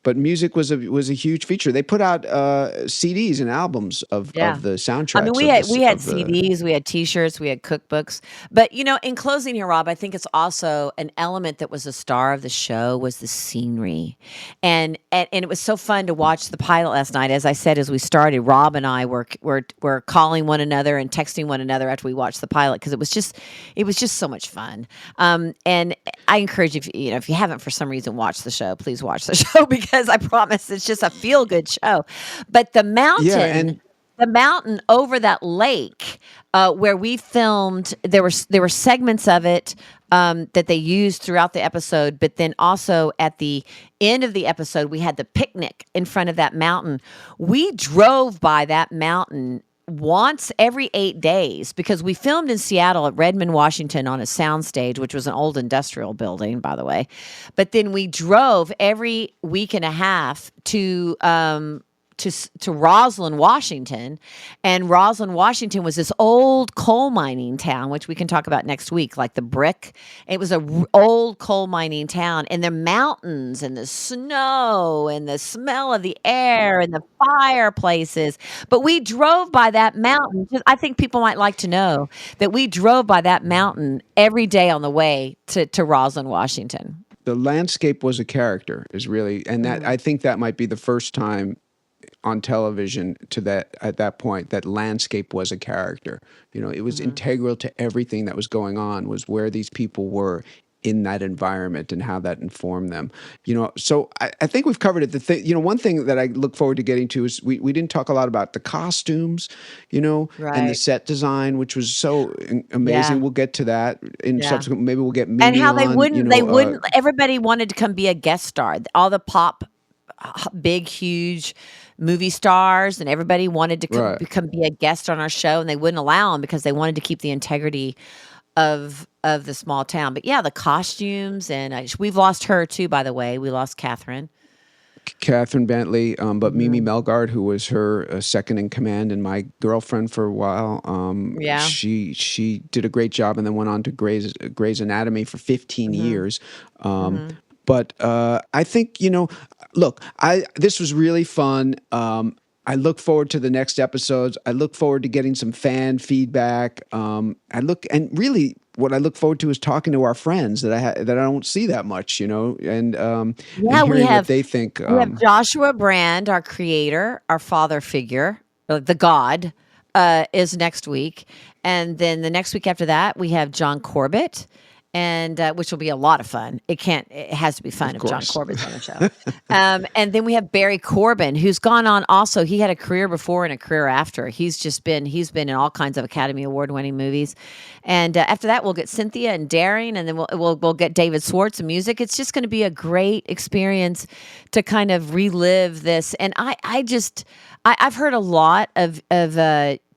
But music was a huge feature. They put out CDs and albums of Yeah. the I mean, soundtracks we had of the. CDs, we had T-shirts, we had cookbooks. But in closing here, Rob, I think it's also an element that was a star of the show was the scenery, and it was so fun to watch the pilot last night. As I said, as we started, Rob and I were calling one another and texting one another after we watched the pilot because it was just so much fun. And I encourage you, if you haven't for some reason watched the show, please watch the show because I promise it's just a feel good show. But the Yeah, mountain. and The mountain over that lake where we filmed, there were segments of it that they used throughout the episode, but then also at the end of the episode, we had the picnic in front of that mountain. We drove by that mountain once every 8 days because we filmed in Seattle at Redmond, Washington on a soundstage, which was an old industrial building, by the way. But then we drove every week and a half to Roslyn, Washington, and Roslyn, Washington was this old coal mining town, which we can talk about next week, like the brick. It was a old coal mining town, and the mountains and the snow and the smell of the air and the fireplaces. But we drove by that mountain. I think people might like to know that we drove by that mountain every day on the way to Roslyn, Washington. the landscape was a character, is really, and that Mm. I think that might be the first time on television at that point that landscape was a character. It was Mhm. integral to everything that was going on, was where these people were in that environment and how that informed them. So I think we've covered it. One thing that I look forward to getting to is we didn't talk a lot about the costumes, and the Right. set design, which was so Yeah. amazing. We'll get to that in Yeah. subsequent. Maybe we'll get And Mimi how they on. wouldn't everybody wanted to come be a guest star. All the pop big huge movie stars and everybody wanted to Right. come be a guest on our show, and they wouldn't allow them because they wanted to keep the integrity of the small town. But yeah, the costumes and we've lost her too, by the way. We lost Catherine. Catherine Bentley, but Mimi Mhm. Melgard, who was her second in command and my girlfriend for a while, Yeah. she did a great job, and then went on to Grey's Anatomy for 15 Mhm. years. Mhm. But I think look, this was really fun. I look forward to the next episodes. I look forward to getting some fan feedback. And really, what I look forward to is talking to our friends that I don't see that much, and Yeah, hearing what they think. we have Joshua Brand, our creator, our father figure, the God, is next week, and then the next week after that, we have John Corbett, and which will be a lot of fun. It has to be fun Of if John course. Corbett's on the show. And then we have Barry Corbin, who's gone on. Also, he had a career before and a career after. He's been in all kinds of Academy Award winning movies, and after that, we'll get Cynthia and Daring, and then we'll get David Swartz and music. It's just going to be a great experience to kind of relive this. And I've heard a lot of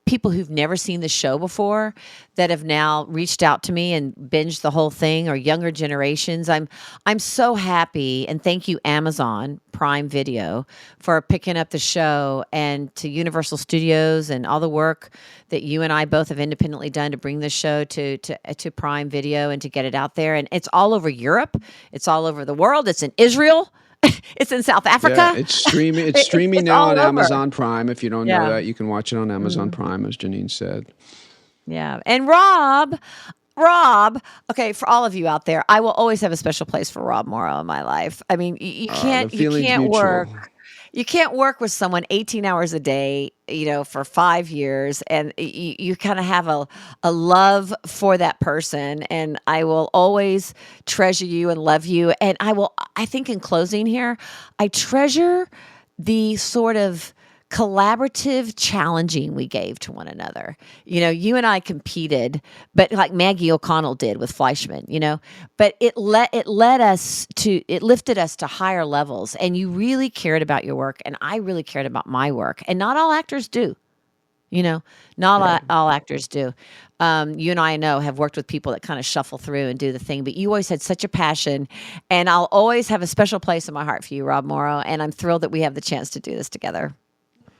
people who've never seen the show before that have now reached out to me and binged the whole thing, or younger generations. I'm so happy, and thank you Amazon Prime Video for picking up the show, and to Universal Studios and all the work that you and I both have independently done to bring this show to Prime Video and to get it out there. And it's all over Europe, it's all over the world, it's in Israel. It's in South Yeah, Africa. it's streaming. It's streaming It's now all on over. Amazon Prime. If you don't know Yeah. that, you can watch it on Amazon Mhm. Prime, as Janine said. Yeah. And Rob, okay, for all of you out there, I will always have a special place for Rob Morrow in my life. I mean, The you feeling's can't mutual. work. you can't work with someone 18 hours a day, for 5 years, and you kind of have a love for that person. And I will always treasure you and love you. And I think in closing here, I treasure the sort of collaborative challenging we gave to one another. You and I competed, but like Maggie O'Connell did with Fleischman, but it lifted us to higher levels, and you really cared about your work, and I really cared about my work. And not all actors do. Not all actors do. You and I know have worked with people that kind of shuffle through and do the thing, but you always had such a passion, and I'll always have a special place in my heart for you, Rob Morrow, and I'm thrilled that we have the chance to do this together.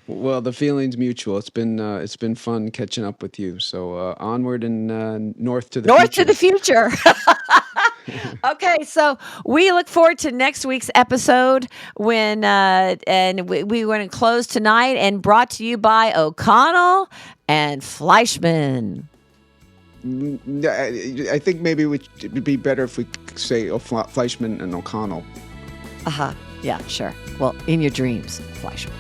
Well, the feeling's mutual. It's been fun catching up with you. So onward and north to the north future. to the future. Okay, so we look forward to next week's episode when and we going to close tonight, and brought to you by O'Connell and Fleischman. I think maybe it would be better if we say Fleischman and O'Connell. Yeah, sure. Well, in your dreams, Fleischman.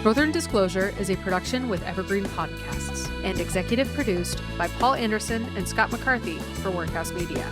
Northern Disclosure is a production with Evergreen Podcasts and executive produced by Paul Anderson and Scott McCarthy for Workhouse Media.